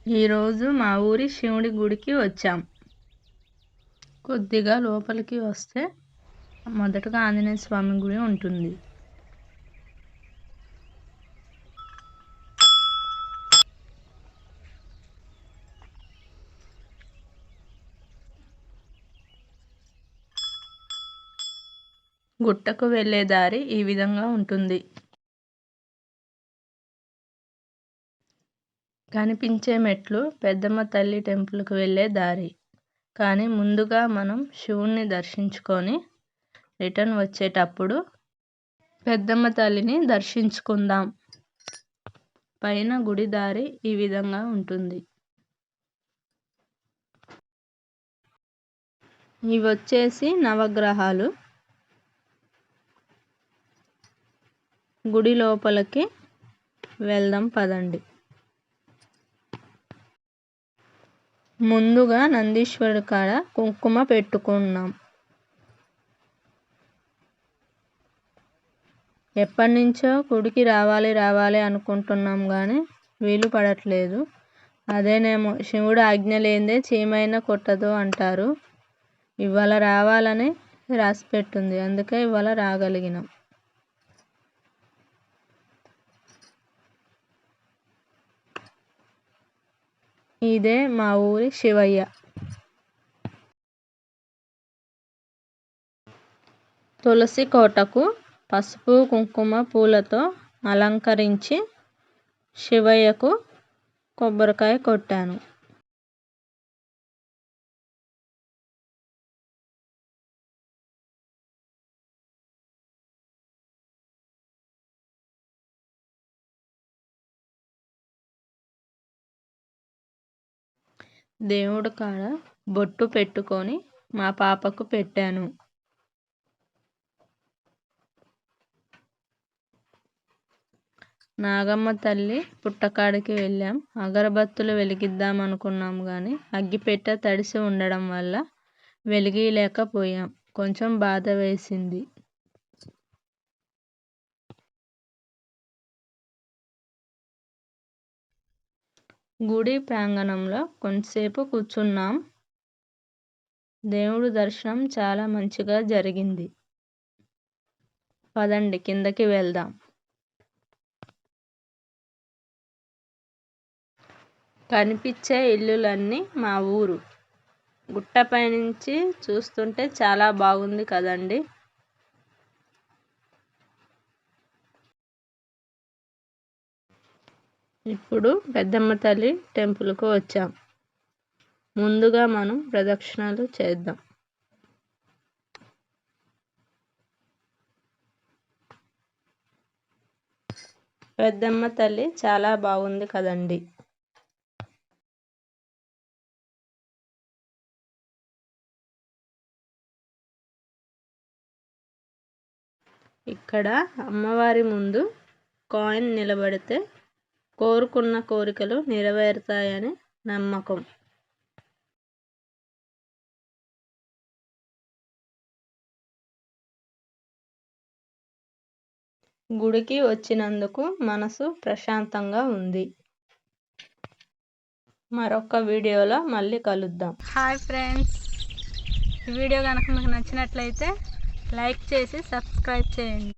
ఈరోజు మా ఊరి శివుడి గుడికి వచ్చాం. కొద్దిగా లోపలికి వస్తే మొదటగా ఆంజనేయ స్వామి గుడి ఉంటుంది. గుట్టకు వెళ్ళే దారి ఈ విధంగా ఉంటుంది. కనిపించే మెట్లు పెద్దమ్మ తల్లి టెంపుల్కి వెళ్ళే దారి. కానీ ముందుగా మనం శివుణ్ణి దర్శించుకొని రిటర్న్ వచ్చేటప్పుడు పెద్దమ్మ తల్లిని దర్శించుకుందాం. పైన గుడి దారి ఈ విధంగా ఉంటుంది. ఇవి వచ్చేసి నవగ్రహాలు. గుడి లోపలికి వెళ్దాం పదండి. ముందుగా నందీశ్వరుడి కాడ కుంకుమ పెట్టుకున్నాం. ఎప్పటి నుంచో గుడికి రావాలి అనుకుంటున్నాం కానీ వీలు పడట్లేదు. అదేనేమో శివుడు ఆజ్ఞ లేనిదే చీమైనా కొట్టదు అంటారు. ఇవాళ రావాలని రాసి పెట్టుంది, అందుకే ఇవాళ రాగలిగినాం. ఇదే మా ఊరి శివయ్య. తులసి కోటకు పసుపు కుంకుమ పూలతో అలంకరించి శివయ్యకు కొబ్బరికాయ కొట్టాను. దేవుడి కాడ బొట్టు పెట్టుకొని మా పాపకు పెట్టాను. నాగమ్మ తల్లి పుట్టకాడికి వెళ్ళాం. అగరబత్తులు వెలిగిద్దాం అనుకున్నాం కానీ అగ్గిపెట్టె తడిసి ఉండడం వల్ల వెలిగిలేకపోయాం. కొంచెం బాధ వేసింది. గుడి ప్రాంగణంలో కొంతసేపు కూర్చున్నాం. దేవుడి దర్శనం చాలా మంచిగా జరిగింది. పదండి కిందకి వెళ్దాం. కనిపించే ఇల్లులన్నీ మా ఊరు. గుట్టపై నుంచి చూస్తుంటే చాలా బాగుంది కదండి. ఇప్పుడు పెద్దమ్మ తల్లి టెంపుల్కు వచ్చాం. ముందుగా మనం ప్రదక్షిణాలు చేద్దాం. పెద్దమ్మ తల్లి చాలా బాగుంది కదండి. ఇక్కడ అమ్మవారి ముందు కాయిన్ నిలబడితే కోరుకున్న కోరికలు నెరవేరుతాయని నమ్మకం. గుడికి వచ్చినందుకు మనసు ప్రశాంతంగా ఉంది. మరొక వీడియోలో మళ్ళీ కలుద్దాం. హాయ్ ఫ్రెండ్స్, ఈ వీడియో కనుక మీకు నచ్చినట్లయితే లైక్ చేసి సబ్స్క్రైబ్ చేయండి.